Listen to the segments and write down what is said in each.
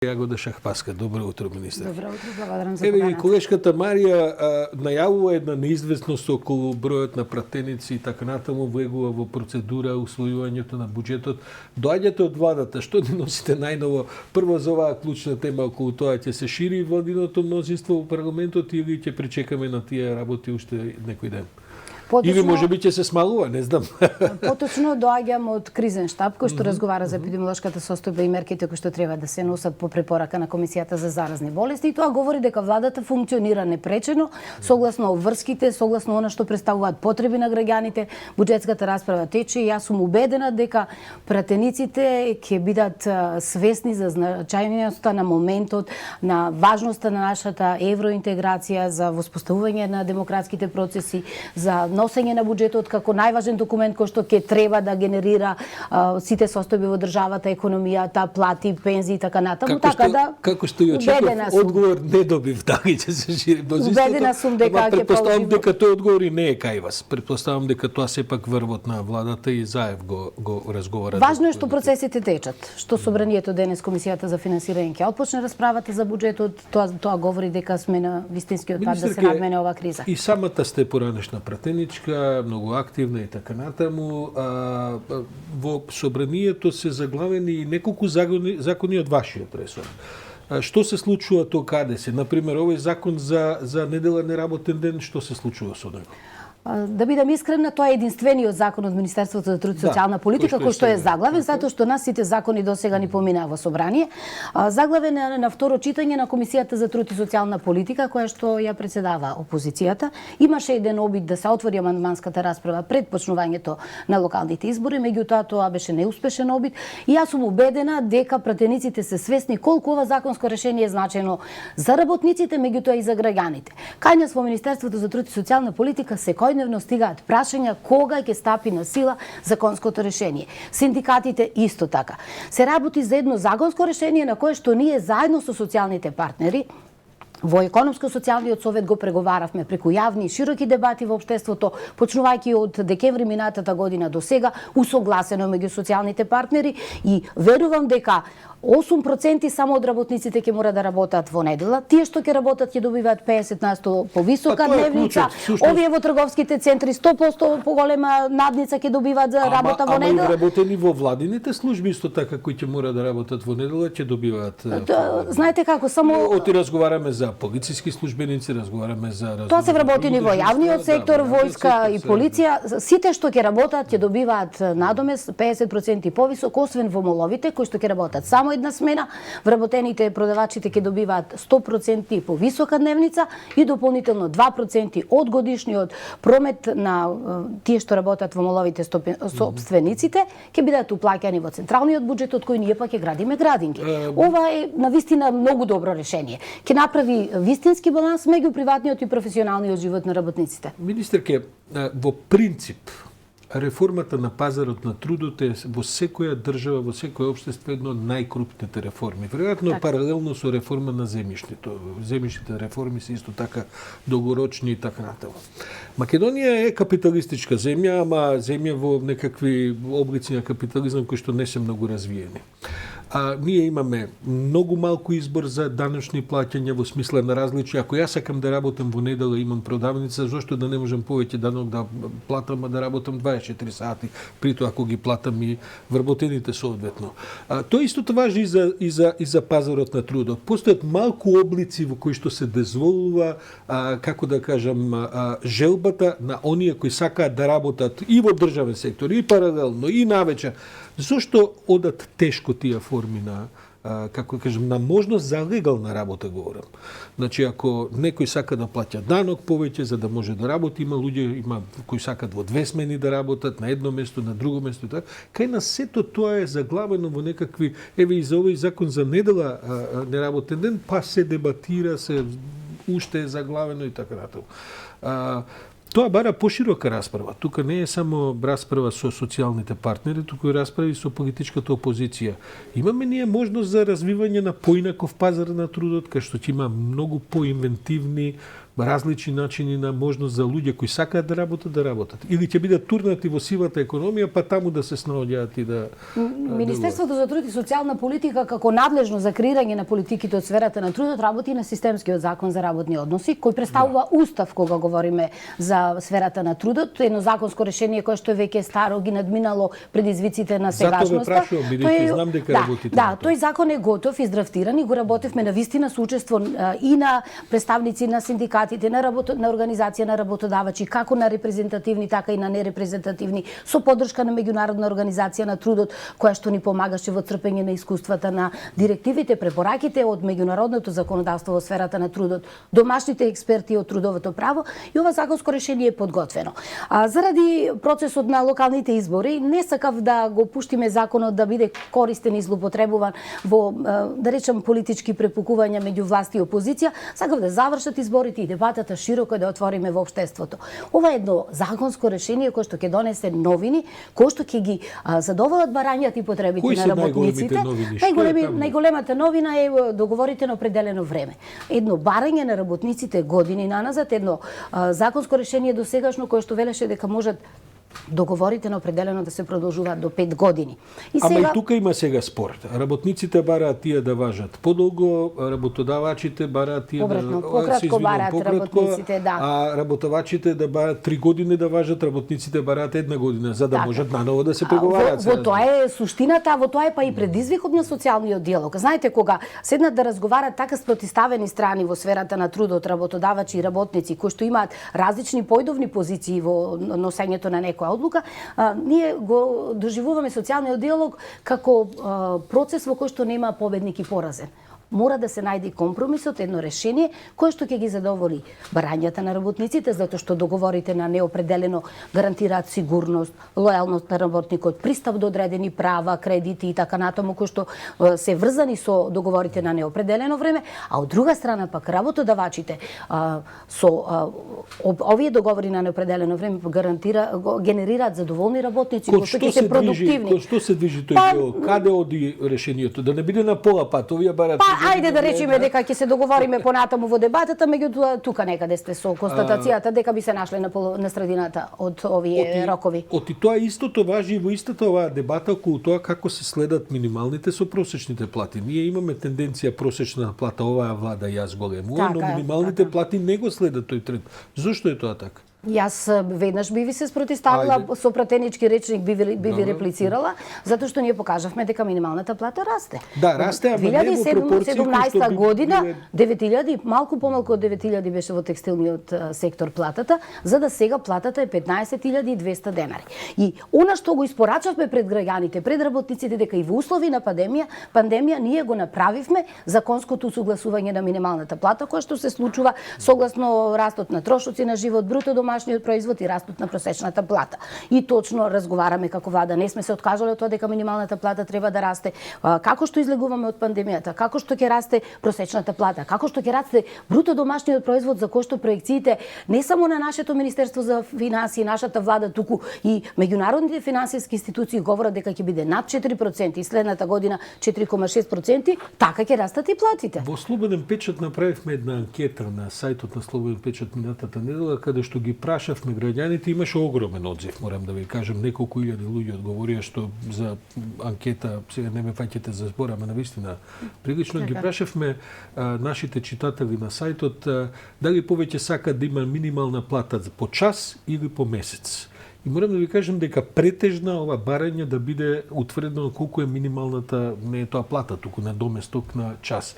Јагода Шахпаска. Добро утро, министер. Добро утро, благодарам за Еве и поканата. колешката Марија најавува една неизвестност околу бројот на пратеници и така натаму, влегува во процедура усвојувањето на буџетот. Доаѓате од владата, што ни носите најново? Прво за оваа клучна тема околу тоа ќе се шири владиното мнозинство во парламентот или ќе пречекаме на тие работи уште некој ден? Или можеби ќе се смалува, не знам. Поточно доаѓам од кризен штаб кој што разговара за епидемиолошката состојба и мерките кои што треба да се носат по препорака на Комисијата за заразни болести, и тоа говори дека владата функционира непречено, согласно обврските, согласно она што представуваат потреби на граѓаните. Буџетската расправа тече и јас сум убедена дека пратениците ќе бидат свесни за значајноста на моментот, на важноста на нашата евроинтеграција, за воспоставување на демократските процеси, за носење на буџетот како најважен документ кој што ќе треба да генерира сите состојби во државата, економијата, плати, пензии и така натаму. Како што и очекував, одговор не добив дали ќе се шири мнозинството. Убедена сум дека ќе претпоставам дека тој одговор и не е кај вас. Претпоставам дека тоа сепак врвот на владата и заев го разговара. Важно е што процесите течат. Што собранието денес Комисијата за финансирање ќе отпочне расправата за буџетот, тоа говори дека сме на вистинскиот пат да се надмене оваа криза. И самата сте поранешна пратеничка, многу активна и така натаму. Во собранието се заглавени и неколку закони од вашиот ресор. Што се случува тоа каде се? Например, овој закон за недела неработен ден, што се случува со него? Да бидам искрена, тоа е единствениот закон од Министерството за труд и социјална политика кој што е заглавен, затоа што нас сите закони досега ни поминаа во собрание. Заглавен е на второ читање на Комисијата за труд и социјална политика, која што ја председава опозицијата. Имаше еден обид да се отвори амандманската расправа пред почнувањето на локалните избори, меѓутоа тоа беше неуспешен обид и јас сум убедена дека пратениците се свесни колку ова законско решение е значено за работниците, меѓутоа и за граѓаните. Кај нас во Министерството за труд и социјална политика секојдневно стигаат прашања кога ќе стапи на сила законското решение. Синдикатите исто така. Се работи за едно законско решение на кое што ние заедно со социјалните партнери во Економско-социјалниот совет го преговаравме преку јавни и широки дебати во општеството, почнувајќи од декември минатата година до сега, усогласено меѓу социјалните партнери, и верувам дека 8% само од работниците ќе мора да работат во недела. Тие што ќе работат ќе добиваат 50% повисока дневница. Овие во трговските центри 100% поголема надница ќе добиваат за работа во недела. Ама и работени во владините служби исто така кои ќе мора да работат во недела ќе добиваат. Знаете како, само оти разговараме за полициски службеници, разговараме за тоа се вработени во јавниот сектор, војска и полиција. Сите што ќе работат ќе добиваат надомест 50% повисок, освен во моловите кои што ќе работат само една смена. Вработените продавачите ќе добиваат 100% повисока дневница и дополнително 2% од годишниот промет на тие што работат во моловите собствениците ќе бидат уплаќани во централниот буџет од кој ние пак ќе градиме градинки. Ова е навистина многу добро решение. Ќе направи вистински баланс меѓу приватниот и професионалниот живот на работниците. Министерке, во принцип реформата на пазарот на трудот е во секоја држава, во секој општество едно од најкрупните реформи. Веројатно паралелно со реформа на земјиштето. Земјиштите реформи се исто така долгорочни и така натаму. Македонија е капиталистичка земја, ама земја во некакви облици на капитализам кои што не се многу развиени. Ние имаме многу малку избор за даночни плаќања во смисла на различни. Ако јас сакам да работам во недела, имам продавница, зошто да не можам повеќе данок да платам, а да работам 24 сати, прито ако ги платам и вработените соодветно. Тоа истото важи и за пазарот на трудот. Постојат малку облици во кои што се дозволува, како да кажам, желбата на оние кои сакаат да работат и во државен сектор, и паралелно, и навечер. Зошто одат тешко тие форми на, како да кажам, на можност за легална работа говорам. Значи, ако некој сака да плаќа данок повеќе за да може да работи, има луѓе кои сакат во две смени да работат, на едно место, на друго место, така. Кај нас сето тоа е заглавено во некакви, еве и за овој закон за недела неработен ден, па се дебатира, се уште е заглавено и така натаму. Тоа бара поширока расправа. Тука не е само расправа со социјалните партнери, туку и расправи со политичката опозиција. Имаме ние можност за развивање на поинаков пазар на трудот, кај што ќе има многу поинвентивни, различни начини на можност за луѓе кои сакаат да работат. Или ќе бидат турнати во сивата економија, па таму да се снаоѓаат и да... Министерството за труд и социјална политика како надлежно за креирање на политиките од сферата на трудот работи на системскиот закон за работни односи, кој представува устав кога говориме за сферата на трудот, едно законско решение кое што веќе старо ги надминало предизвиците на сегашноста. Затоа ве прашувам, бидејќи знам дека работите. Да, тој закон е готов, издрафтиран и го работевме на вистина со учество и на представници на синдикатите, на организација на работодавачи, како на репрезентативни, така и на нерепрезентативни, со поддршка на меѓународна организација на трудот, која што ни помагаше во црпење на искуствата на директивите, препораките од меѓународното законодавство во сферата на трудот, домашните експерти од трудовото право, и ова законско решение е подготвено. Заради процесот на локалните избори, не сакав да го пуштиме законот да биде користен и злоупотребуван во, да речам, политички препукувања меѓу власт и опозиција. Сакав да завршат изборите и дебатата широко да отвориме во општеството. Ова е едно законско решение кое што ќе донесе новини, кои што ќе ги задоволат барањата и потребите на работниците. Најголемата новина е договорите на определено време. Едно барање на работниците години наназад, едно законско решение досегашно кое што велеше дека можат договорите на определено да се продолжуваат до 5 години. Ама и тука има сега спор. Работниците бараат тие да важат подолго, работодавачите бараат тие пократко бараат работниците, да. А работодавачите да бараат 3 години да важат, работниците бараат 1 година, за да можат наново да се преговараат. Во тоа е суштината, во тоа е па и предизвикот на социјалниот диалог. Знаете, кога седнат да разговарат така спротиставени страни во сферата на трудот, работодавачи и работници, кои што имаат различни поидовни позиции во носењето на некоја одлука, ние го доживуваме социјалниот диалог како процес во кој што нема победник и поразен. Мора да се најде компромисот, едно решение кое што ќе ги задоволи барањата на работниците, затоа што договорите на неопределено гарантираат сигурност, лојалност на работникот, пристап до одредени права, кредити и така натаму, кои што се врзани со договорите на неопределено време, а од друга страна пак работодавачите со овие договори на неопределено време генерираат задоволни работници кои што ќе се продуктивни. Што се движи тој диалог? Каде оди решението? Да не биде на пола пат, овие барат. Ајде да речеме дека ќе се договориме понатаму во дебатата, меѓутоа тука некаде сте со констатацијата дека би се нашле на средината од овие рокови. Оти тоа истото важи и во истата оваа дебата околу тоа како се следат минималните со просечните плати. Ние имаме тенденција просечна плата оваа влада јас големува, но минималните плати не го следат тој тренд. Зошто е тоа така? Јас веднаш би ви се спротиставила, со пратенички речник би ви реплицирала, затоа што ние покажавме дека минималната плата расте. Да, расте, ама не во пропорција 2017 година 9000, малку помалку од 9000 беше во текстилниот сектор платата, за да сега платата е 15200 денари. И она што го испорачавме пред граѓаните, пред работниците, дека и во услови на пандемија ние го направивме законското согласување на минималната плата, која што се случува согласно растот на трошоци на живот, бруто домашниот производ и растот на просечната плата. И точно разговараме како влада, не сме се откажале од тоа дека минималната плата треба да расте. Како што излегуваме од пандемијата, како што ќе расте просечната плата, како што ќе расте бруто домашниот производ, за кој што проекциите не само на нашето Министерство за финансии, нашата влада, туку и меѓународните финансиски институции говорат дека ќе биде над 4% и следната година 4,6%, така ќе растат и платите. Во Слободен печат направивме една анкета на сајтот на Слободен печат минатата недела, каде што ги прашавме граѓаните, имаше огромен одзив, морам да ви кажам, неколку илјади луѓе одговорија, што за анкета, сега не ме фаќате за збор, ама навистина прилично ги прашавме нашите читатели на сајтот дали повеќе сакаат да има минимална плата по час или по месец. И морам да ви кажам дека претежна ова барање да биде утврдено колку е минималната, не е тоа плата, туку на доместок на час.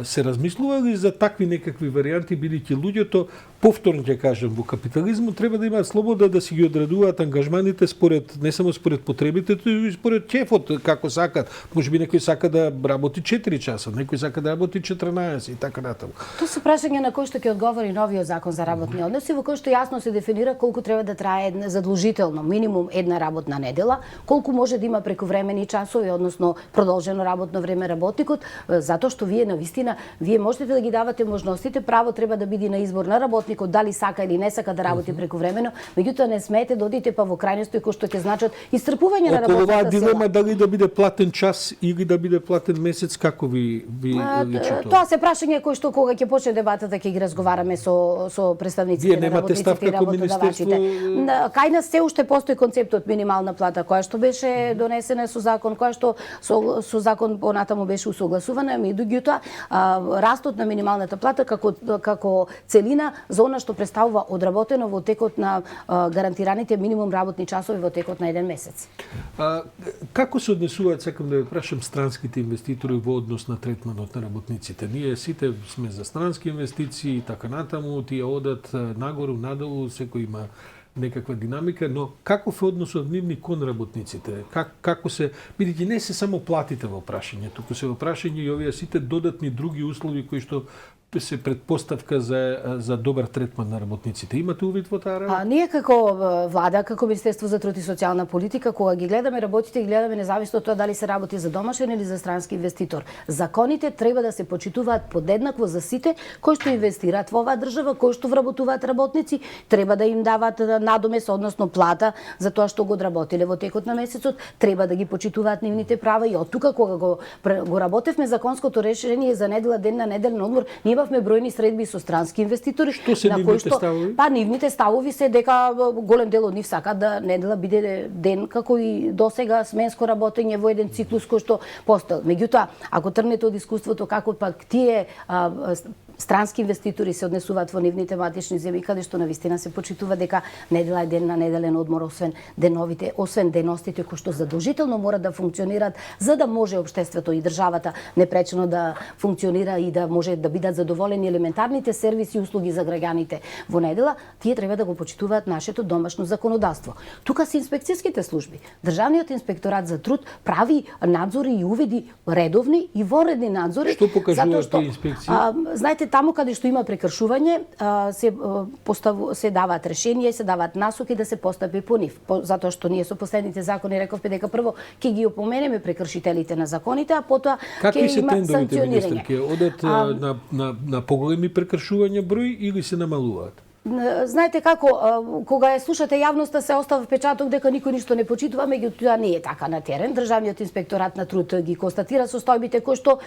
Се размислували за такви некакви варианти, бидејќи луѓето, повторно ќе кажам, во капитализмот треба да имаат слобода да си ги одредуваат ангажманите според, не само според потребите, туку и според ќефот, како сакат. Можеби некој сака да работи 4 часа, некој сака да работи 14 и така натаму. Тоа се прашање на кој што ќе одговори новиот закон за работни односи, во кој што јасно се дефинира колку треба да трае задолжително, минимум една работна недела, колку може да има прековремени часови, односно продолжено работно време работникот, затоа што вие навистина, вие можете да ги давате можностите, право треба да биде на избор на работник работникот дали сака или не сака да работи прековремено, меѓутоа не смеете да одите па во крајности кои што ќе значат исцрпување на Околу оваа работната сила. дилема дали да биде платен час или да биде платен месец, како ви личи тоа? Тоа се прашање кои што кога ќе почне дебатата ќе ги разговараме со представниците Вие на немате работниците став и како работодавачите. Кај нас се уште постои концептот минимална плата која што беше донесена со закон, која што со закон понатаму беше усогласувана, меѓутоа растот на минималната плата како целина за она што представува одработено во текот на гарантираните минимум работни часови во текот на еден месец. Како се однесуваат, сакам да ве прашам, странските инвеститори во однос на третманот на работниците? Ние сите сме за странски инвестиции и така натаму, тие одат нагору, надолу, секој има некаква динамика, но каков е односот нивни кон работниците? Како се, бидејќи не се само платите во прашање, туку се во прашање и овие сите додатни други услови кои што се предпоставка за добар третман на работниците. Имате увид во таа работа? Ние како влада, како Министерство за труд и социјална политика, кога ги гледаме работите, ги гледаме независно од тоа дали се работи за домашен или за странски инвеститор. Законите треба да се почитуваат подеднакво за сите кои што инвестираат во оваа држава, кои што вработуваат работници, треба да им дават надомес, односно плата за тоа што го одработиле во текот на месецот, треба да ги почитуваат нивните права и од тука кога го работевме законското решение за недела ден на неделен одмор, ние имавме бројни средби со странски инвеститори. Што се нивните ставови? Па нивните ставови се дека голем дел од нив сакаат да недела биде ден како и досега сменско работење во еден циклус кој што постоел. Меѓутоа, ако тргнете од искуството како пак тие странски инвеститори се однесуваат во нивните матични земји, каде што навистина се почитува дека недела е ден на неделен одмор, освен деностите кои што задолжително мора да функционираат за да може општеството и државата непречено да функционира и да може да бидат задоволени елементарните сервиси и услуги за граѓаните во недела, тие треба да го почитуваат нашето домашно законодавство. Тука се инспекцијските служби. Државниот инспекторат за труд прави надзори и увиди редовни и вонредни надзори. Што покажуваат тие инспекции? Знаете, таму каде што има прекршување, се даваат решенија и се даваат насоки да се постапи по нив. Затоа што ние со последните закони рековме дека прво ќе ги опоменеме прекршителите на законите, а потоа ќе има санкционирање. Какви се одат на поголеми прекршувања број или се намалуваат? Знаете како, кога ја слушате јавноста се остава впечаток дека никој ништо не почитува, меѓутоа не е така на терен. Државниот инспекторат на труд ги констатира состојбите кои што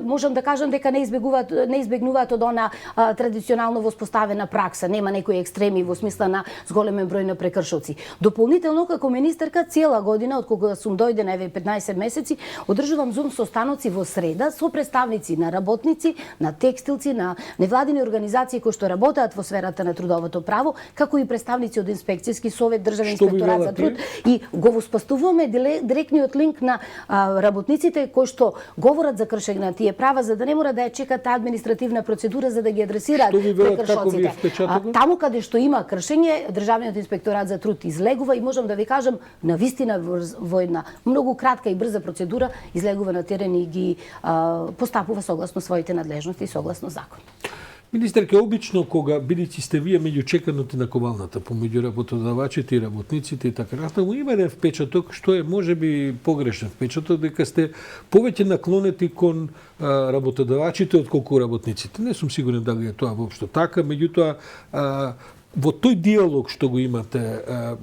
можам да кажам дека не избегнуваат од она традиционално воспоставена пракса. Нема некои екстреми во смисла на зголемен број на прекршоци. Дополнително како министерка цела година од кога сум дојде на 15 месеци, одржувам зум состаноци во среда со представници на работници, на текстилци, на невладини организации кои што работат во сферата на трудовото право, како и представници од инспекцијски совет, државен инспекторат за труд и го воспоставуваме директниот линк на работниците кои што говорат за кршење на тие права за да не мора да ја чекат таа административна процедура за да ги адресираат прекршоците. Таму каде што има кршење, државниот инспекторат за труд излегува и можам да ви кажам навистина во една многу кратка и брза процедура излегува на терен и ги постапува согласно своите надлежности и согласно закон. Министерке, обично кога бидејќи сте вие меѓу чеканоте на ковалната помеѓу работодавачите и работниците и така натаму, има еден впечаток што е можеби погрешен впечаток дека сте повеќе наклонети кон работодавачите отколку работниците. Не сум сигурен дали е тоа воопшто така, меѓутоа во тој диалог што го имате,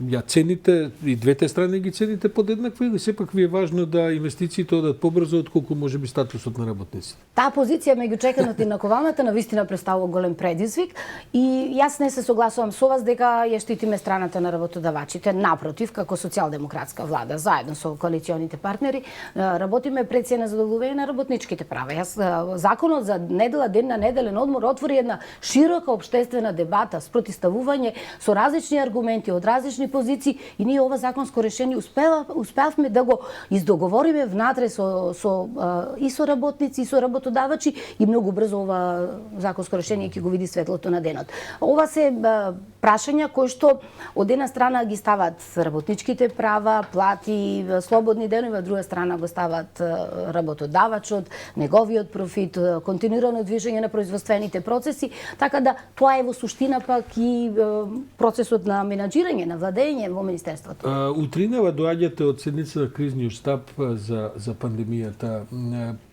ја цените и двете страни ги цените подеднакво или сепак ви е важно да инвестициите одат побрзо отколку можеби статусот на работниците? Таа позиција меѓу чеканоте и наковалната навистина представува голем предизвик и јас не се согласувам со вас дека ја штитиме страната на работодавачите. Напротив, како социјалдемократска влада, заедно со коалиционите партнери, работиме пред се на задоволување на работничките права. Законот за недела ден на неделен одмор отвори една широка општествена дебата, спротивставување со различни аргументи од различни позиции и ние ова законско решение успеавме да го издоговориме внатре и со работници и со работодавачи и многу брзо ова законско решение ќе го види светлото на денот. Ова се прашања кои што од една страна ги стават работничките права, плати, слободни денови, од друга страна го стават работодавачот, неговиот профит, континуирано движење на производствените процеси, така да тоа е во суштина пак и процесот на менаџирање, на владење во министерството. Утринава доаѓате од седница на кризниот штаб за пандемијата.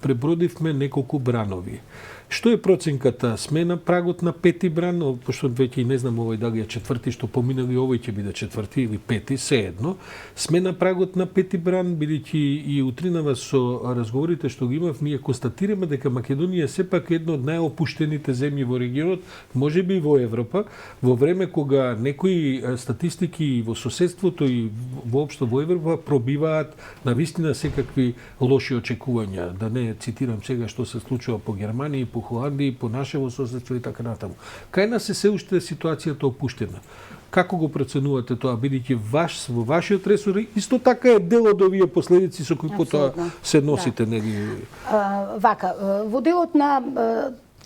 Пребродивме неколку бранови. Што е проценката? Сме на прагот на пети бран, пошто веќе и не знам овој дали е четврти, што поминали овој ќе биде четврти или пети, сеедно. Сме на прагот на пети бран, бидејќи и утринава со разговорите што ги имав, ние констатираме дека Македонија сепак е една од најопуштените земји во регионот, можеби и во Европа, во време кога некои статистики во соседството и воопшто во Европа пробиваат на вистина секакви лоши очекувања. Да не цитирам сега што се случува по Германија, по Холандија, по нашево соседство и така натаму. Кај нас се уште ситуацијата опуштена. Како го проценувате тоа, бидејќи во вашиот ресор исто така е дел од овие последици со кои потоа се носите, нели? Вака, во делот на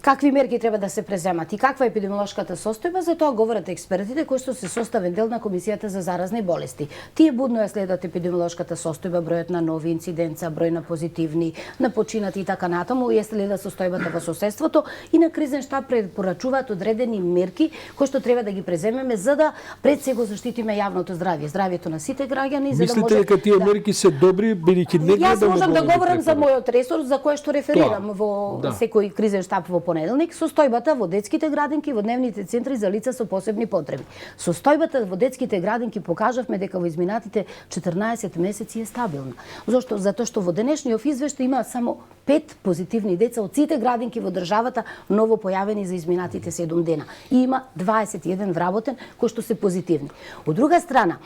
какви мерки треба да се преземат и каква е епидемиолошката состојба, за тоа говорат експертите кои што се составен дел на Комисијата за заразни болести. Тие будно ја следат епидемиолошката состојба, бројот на нови инциденца, број на позитивни, на починати и така натаму, ја следат состојбата во соседството и на кризен штаб препорачуваат одредени мерки кои што треба да ги преземеме за да пред се го заштитиме јавното здравје, здравјето на сите граѓани, за да може. Мислите дека тие мерки се добри, бидејќи не гледаме. Јас можам да говорам за мојот ресор, за кој што реферирам во секој кризен штаб во понеделник, состојбата во детските градинки, во дневните центри за лица со посебни потреби. Состојбата во детските градинки покажавме дека во изминатите 14 месеци е стабилна. Зошто? Затоа што во денешниот извештај има само 5 позитивни деца од сите градинки во државата ново појавени за изминатите 7 дена. И има 21 вработен кои што се позитивни. Од друга страна,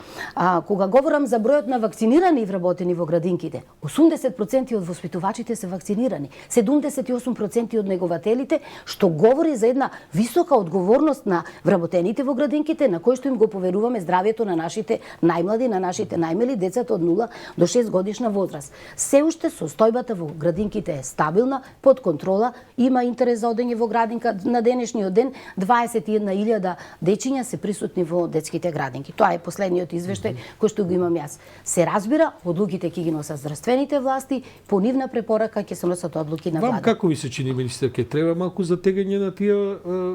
кога говорам за бројот на вакцинирани и вработени во градинките, 80% од воспитувачите се вакцинирани, 78% од негователите, што говори за една висока одговорност на вработените во градинките, на кои што им го поверуваме здравјето на нашите најмлади, на нашите најмели, децата од 0 до 6 годишна возраст. Се уште состојбата во градинките е стабилна, под контрола, има интерес за одење во градинка. На денешниот ден 21.000 дечиња се присутни во детските градинки. Тоа е последниот извештај кој што го имам јас. Се разбира, одлуките ќе ги носат здравствените власти, по нивна препорака ќе се носат одлуки на влада. Вам како ви се чини, министер, ќе треба малку затегање на тие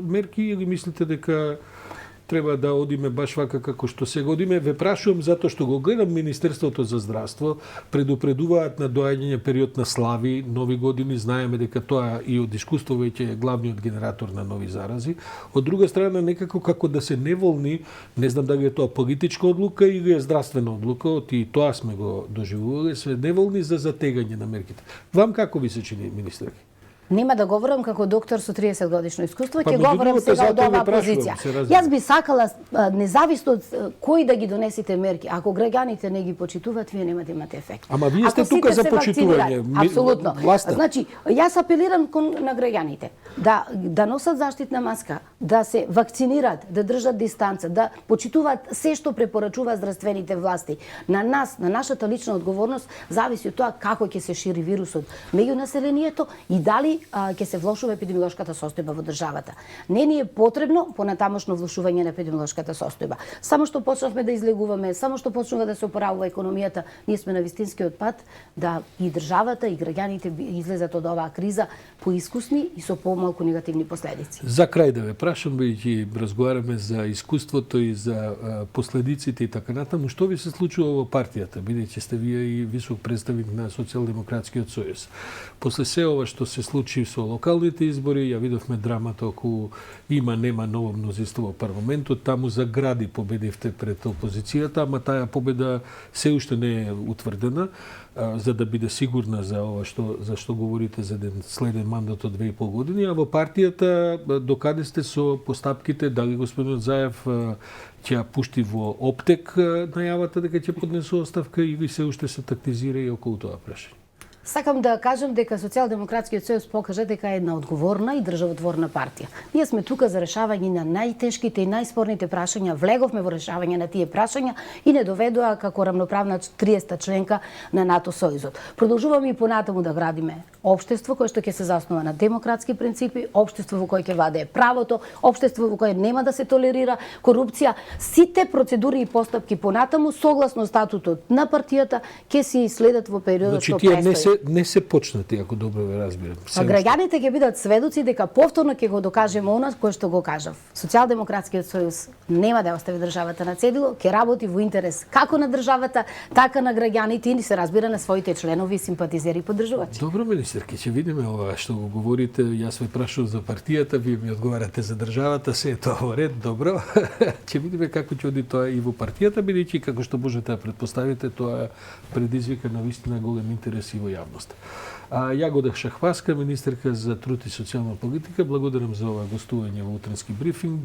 мерки или мислите дека треба да одиме баш вака како што сега одиме? Ве прашувам затоа што го гледам Министерството за здравство, предупредуваат на доаѓање период на слави, нови години, знаеме дека тоа и од искуство веќе е главниот генератор на нови зарази. Од друга страна, некако како да се неволни, не знам дали е тоа политичка одлука или е здравствена одлука, и тоа сме го доживувале, се неволни за затегање на мерките. Вам како ви се чини, министер? Нема да говорам како доктор со 30 годишно искуство, ќе говорам сега од оваа позиција. Јас би сакала, независно од кои да ги донесите мерки, ако граѓаните не ги почитуваат, вие нема да имате ефект. Ама вие сте тука за почитување. Апсолутно. Значи, јас апелирам на граѓаните да носат заштитна маска, да се вакцинираат, да држат дистанца, да почитуваат се што препорачуваат здравствените власти. На нас, на нашата лична одговорност, зависи од тоа како ќе се шири вирусот меѓу населението и дали ќе се влошува епидемиолошката состојба во државата. Не ни е потребно понатамошно влошување на епидемиолошката состојба. Само што почнавме да излегуваме, само што почнува да се опоравува економијата, ние сме на вистинскиот пат да и државата и граѓаните излезат од оваа криза поискусни и со помалку негативни последици. За крај да ве прашам, бидејќи разговараме за искуството и за последиците и така натаму, што ви се случува во партијата, бидејќи сте вие и висок представник на Социјалдемократскиот сојуз. После се ова што се случи со локалните избори, ја видовме драмата околу има-нема ново мнозинство во парламентот, таму за гради победивте пред опозицијата, ама таа победа се уште не е утврдена, за да биде сигурна за ова за што говорите за следен мандат од 2,5 години, а во партијата докаде сте со постапките, дали господин Заев ќе ја пушти во оптек најавата дека ќе поднесе оставка или се уште се тактизира и околу тоа прашање? Сакам да кажам дека Социјалдемократскиот сојуз покажа дека е една одговорна и државотворна партија. Ние сме тука за решавање на најтешките и најспорните прашања, влеговме во решавање на тие прашања и не доведоа како рамноправна 30-та членка на НАТО сојузот. Продолжуваме и понатаму да градиме општество кое што ќе се заснова на демократски принципи, општество во кое ќе владее правото, општество во кое нема да се толерира корупција. Сите процедури и постапки понатаму согласно статутот на партијата ќе се следат во периодот што предстои. Не се почнати, ако добро ве разбирам. Граѓаните ќе бидат сведоци дека повторно ќе го докажеме она кое што го кажав. Социјалдемократскиот сојуз нема да остави државата на цедило, ќе работи во интерес како на државата, така на граѓаните и се разбира на своите членови, симпатизери и поддржувачи. Добро, министерки, ќе видиме ова што го говорите. Јас ве прашувам за партијата, вие ми одговарате за државата, се е тоа во ред, добро. Ќе видиме како ќе оди тоа и во партијата, бидејќи како што можете да претпоставите, тоа предизвика на вистина голем интерес и во јавност. Јагода Шахваска, министерка за труд и социјална политика, благодарам за ова гостување во утренски брифинг.